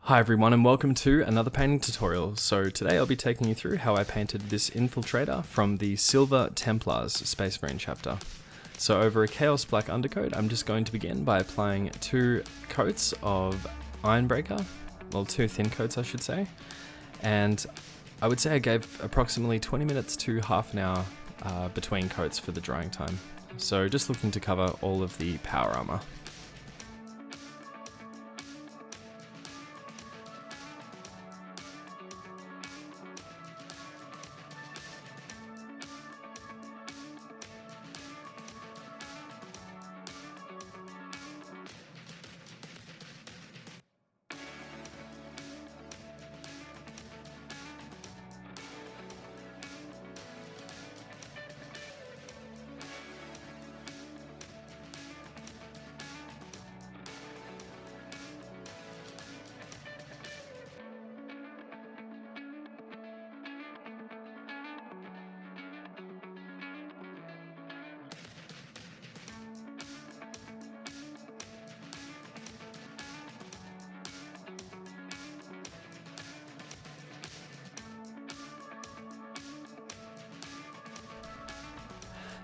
Hi everyone and welcome to another painting tutorial. So today I'll be taking you through how I painted this infiltrator from the Silver Templars Space Marine chapter. So over a Chaos Black undercoat, I'm just going to begin by applying 2 coats of Ironbreaker, well 2 thin coats I should say, and I would say I gave approximately 20 minutes to half an hour between coats for the drying time. So just looking to cover all of the power armor.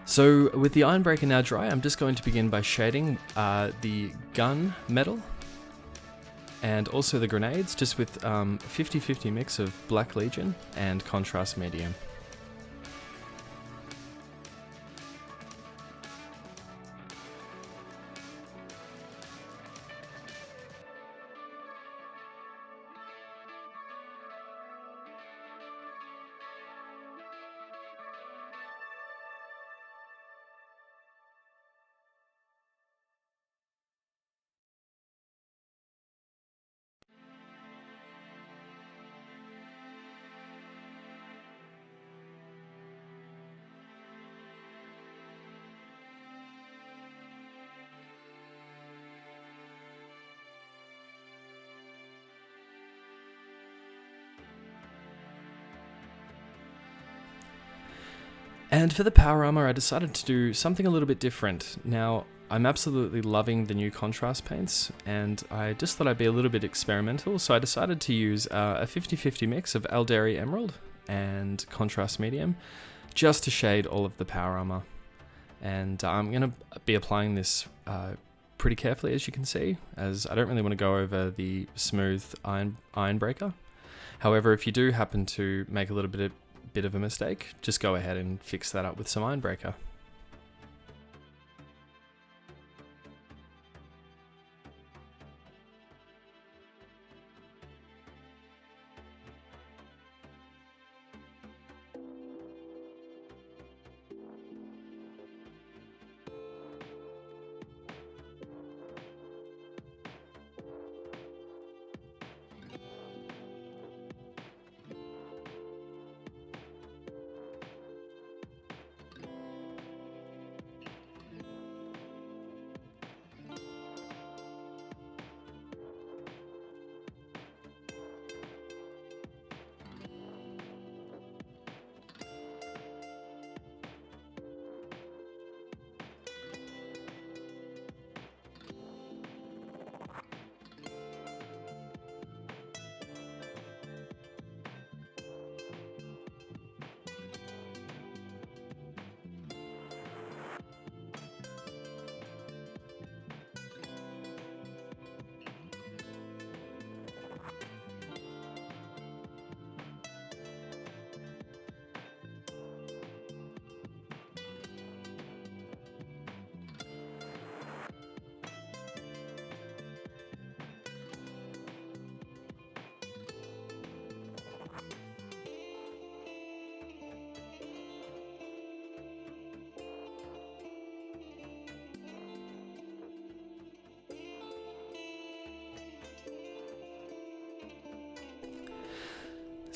So with the Ironbreaker now dry, I'm just going to begin by shading the gun metal and also the grenades, just with 50-50 mix of Black Legion and Contrast Medium. And for the power armor, I decided to do something a little bit different. Now, I'm absolutely loving the new contrast paints, and I just thought I'd be a little bit experimental, so I decided to use a 50-50 mix of Alderi Emerald and Contrast Medium, just to shade all of the power armor. And I'm going to be applying this pretty carefully, as you can see, as I don't really want to go over the smooth Ironbreaker. However, if you do happen to make a little bit of a mistake, just go ahead and fix that up with some Ironbreaker.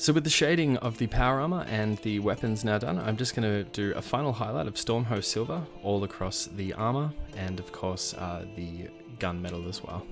So with the shading of the power armor and the weapons now done, I'm just going to do a final highlight of Stormhost Silver all across the armor and of course the gun metal as well.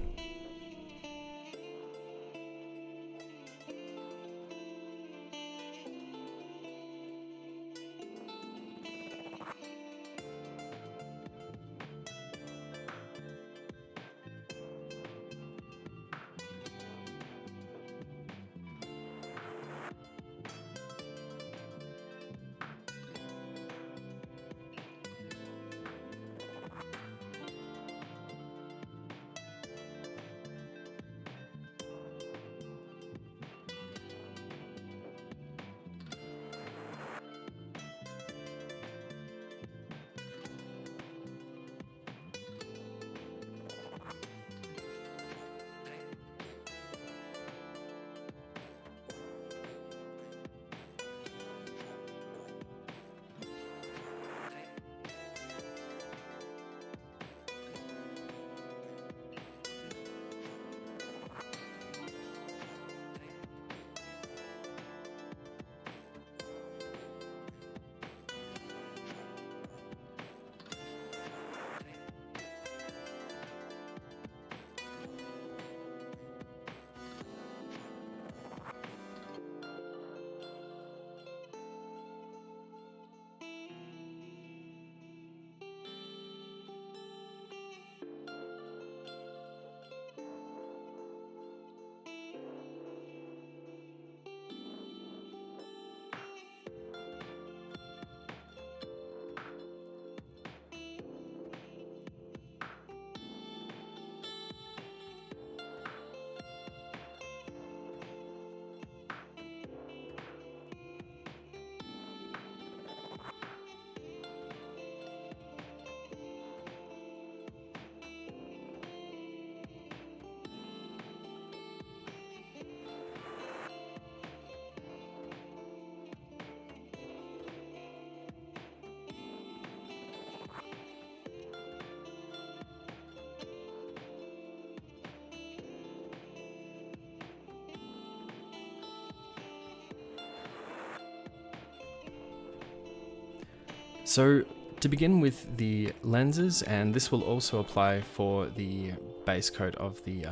So to begin with the lenses, and this will also apply for the base coat of the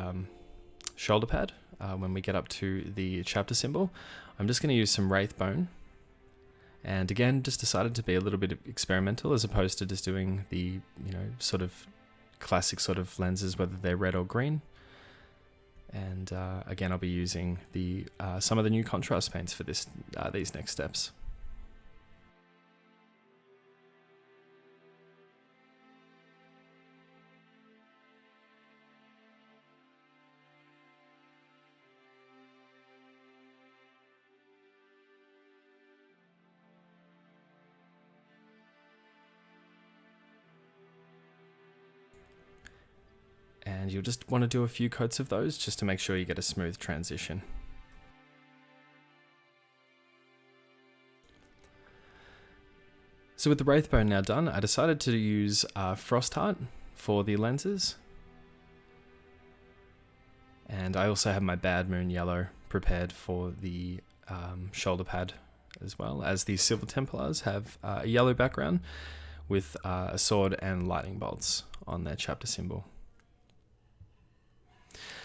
shoulder pad when we get up to the chapter symbol, I'm just going to use some wraith bone. And again, just decided to be a little bit experimental as opposed to just doing the, sort of classic sort of lenses, whether they're red or green. And again, I'll be using the some of the new contrast paints for these next steps. And you'll just want to do a few coats of those just to make sure you get a smooth transition. So with the wraith bone now done, I decided to use Frost Heart for the lenses. And I also have my Bad Moon Yellow prepared for the shoulder pad, as well as the Silver Templars have a yellow background with a sword and lightning bolts on their chapter symbol.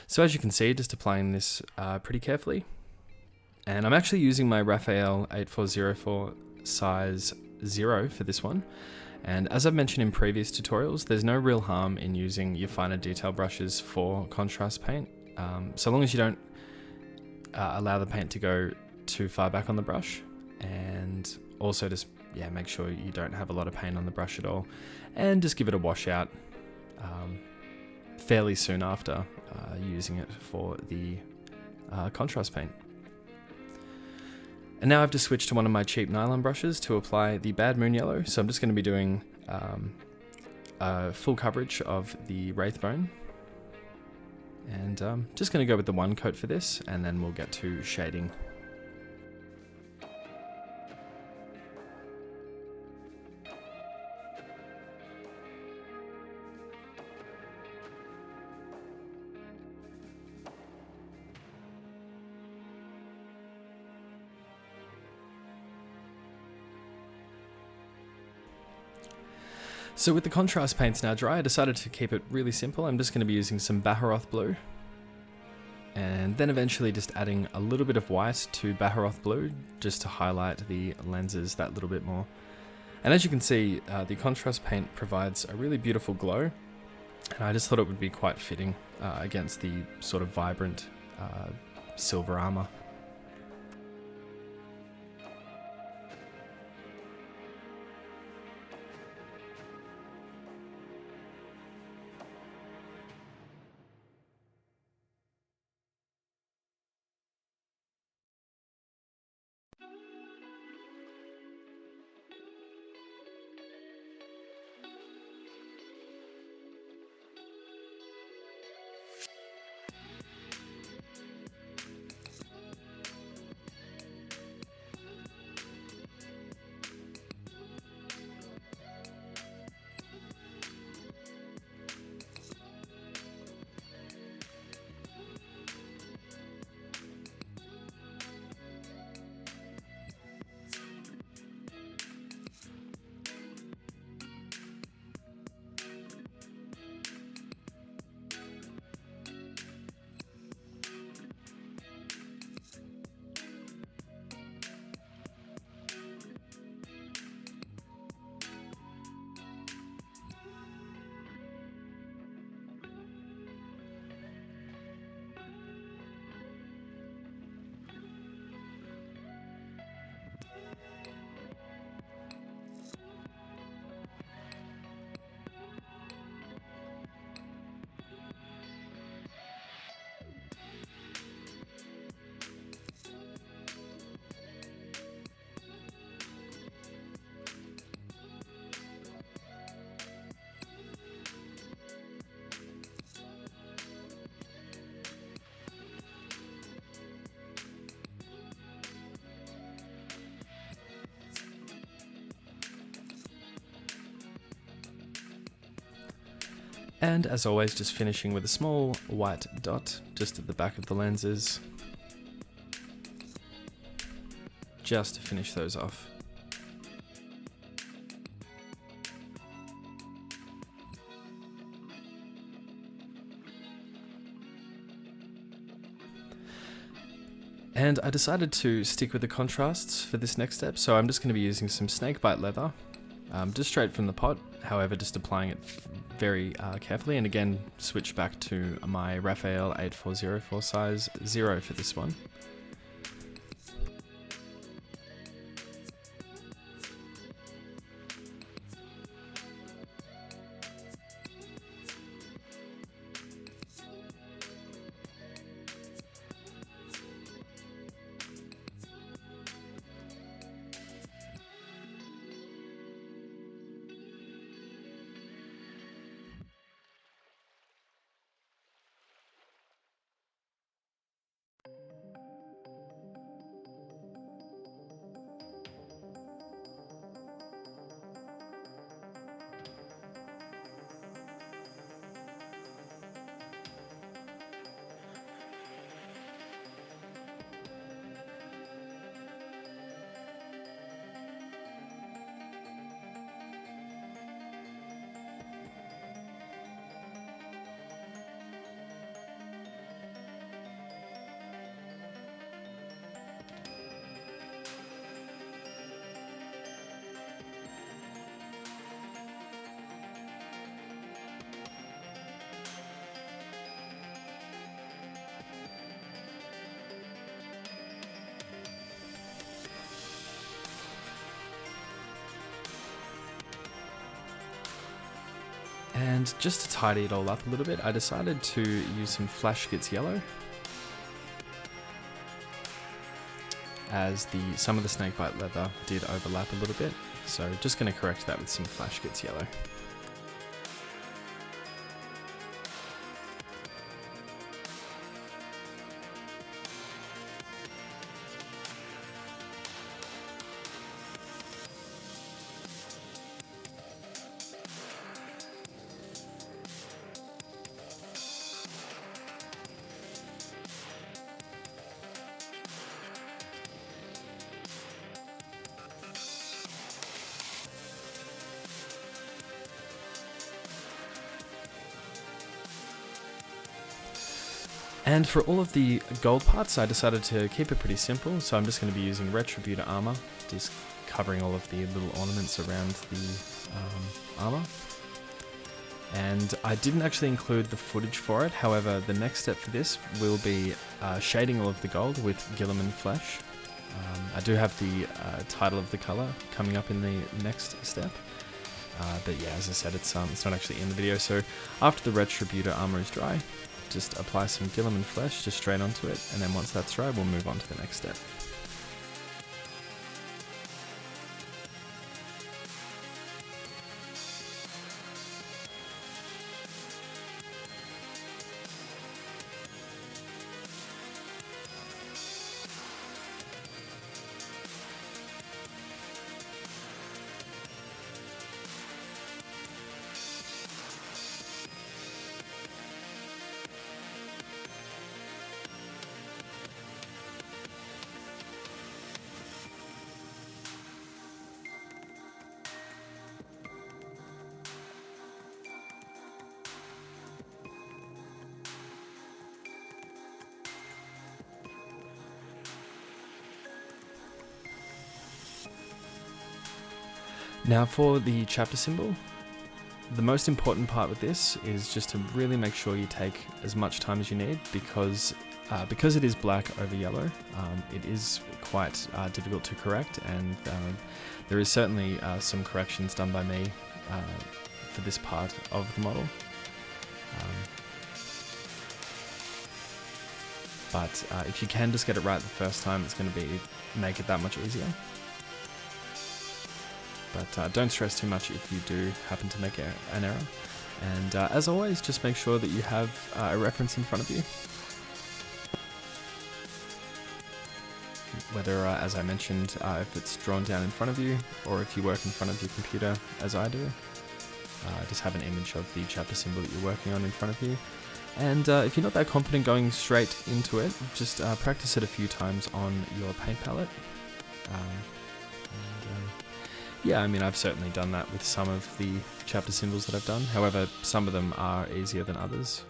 So as you can see, just applying this pretty carefully. And I'm actually using my Raphael 8404 size 0 for this one. And as I've mentioned in previous tutorials, there's no real harm in using your finer detail brushes for contrast paint, so long as you don't allow the paint to go too far back on the brush. And also just, make sure you don't have a lot of paint on the brush at all. And just give it a wash out fairly soon after using it for the contrast paint. And now I've just switched to one of my cheap nylon brushes to apply the Bad Moon Yellow. So I'm just going to be doing full coverage of the wraith bone. And just going to go with the one coat for this, and then we'll get to shading. So with the contrast paints now dry, I decided to keep it really simple. I'm just going to be using some Baharoth blue, and then eventually just adding a little bit of white to Baharoth blue just to highlight the lenses that little bit more. And as you can see, the contrast paint provides a really beautiful glow, and I just thought it would be quite fitting against the sort of vibrant silver armor. And as always, just finishing with a small white dot just at the back of the lenses, just to finish those off. And I decided to stick with the contrasts for this next step, so I'm just going to be using some snakebite leather, just straight from the pot, however just applying it very carefully, and again switch back to my Raphael 8404 size 0 for this one. And just to tidy it all up a little bit, I decided to use some Flash Gits Yellow, as some of the snakebite leather did overlap a little bit, so just going to correct that with some Flash Gits Yellow. And for all of the gold parts, I decided to keep it pretty simple, so I'm just going to be using Retributor armor, just covering all of the little ornaments around the armor. And I didn't actually include the footage for it, however the next step for this will be shading all of the gold with Guilliman Flesh. I do have the title of the colour coming up in the next step. But yeah, as I said, it's not actually in the video, so after the Retributor armor is dry, just apply some Guilliman Flesh just straight onto it, and then once that's dry, we'll move on to the next step. Now for the chapter symbol, the most important part with this is just to really make sure you take as much time as you need, because it is black over yellow, it is quite difficult to correct, and there is certainly some corrections done by me for this part of the model. But if you can just get it right the first time, it's going to make it that much easier. But don't stress too much if you do happen to make an error. And as always, just make sure that you have a reference in front of you. Whether, as I mentioned, if it's drawn down in front of you, or if you work in front of your computer, as I do. Just have an image of the chapter symbol that you're working on in front of you. And if you're not that confident going straight into it, just practice it a few times on your paint palette. Yeah, I mean, I've certainly done that with some of the chapter symbols that I've done. However, some of them are easier than others.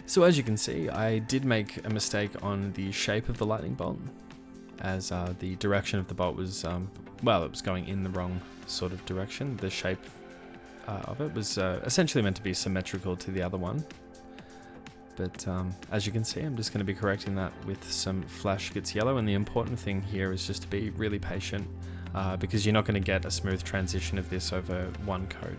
So as you can see, I did make a mistake on the shape of the lightning bolt, as the direction of the bolt was, well, it was going in the wrong sort of direction. The shape of it was essentially meant to be symmetrical to the other one. But as you can see, I'm just going to be correcting that with some Flash Gets Yellow, and the important thing here is just to be really patient, because you're not going to get a smooth transition of this over one coat.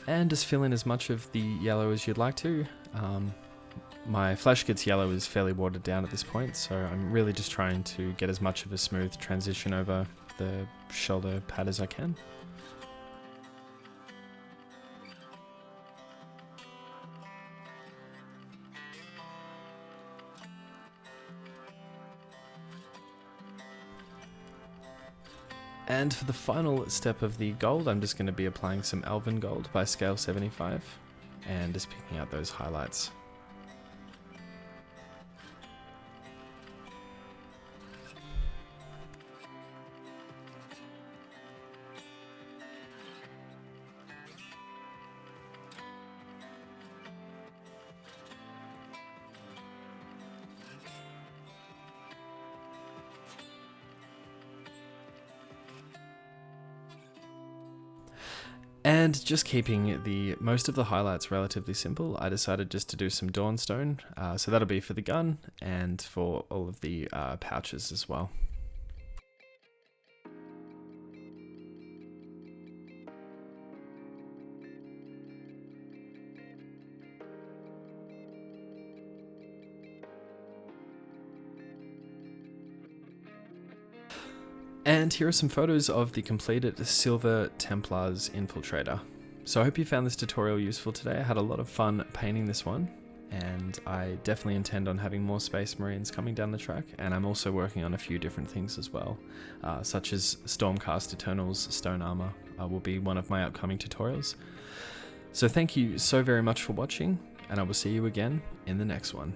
And just fill in as much of the yellow as you'd like to. My Flash Gets Yellow is fairly watered down at this point, so I'm really just trying to get as much of a smooth transition over the shoulder pad as I can. And for the final step of the gold, I'm just going to be applying some Elven Gold by scale 75 and just picking out those highlights. And just keeping the most of the highlights relatively simple, I decided just to do some Dawnstone. So that'll be for the gun and for all of the pouches as well. And here are some photos of the completed Silver Templars infiltrator. So I hope you found this tutorial useful today. I had a lot of fun painting this one, and I definitely intend on having more Space Marines coming down the track, and I'm also working on a few different things as well, such as Stormcast Eternals Stone Armor will be one of my upcoming tutorials. So thank you so very much for watching, and I will see you again in the next one.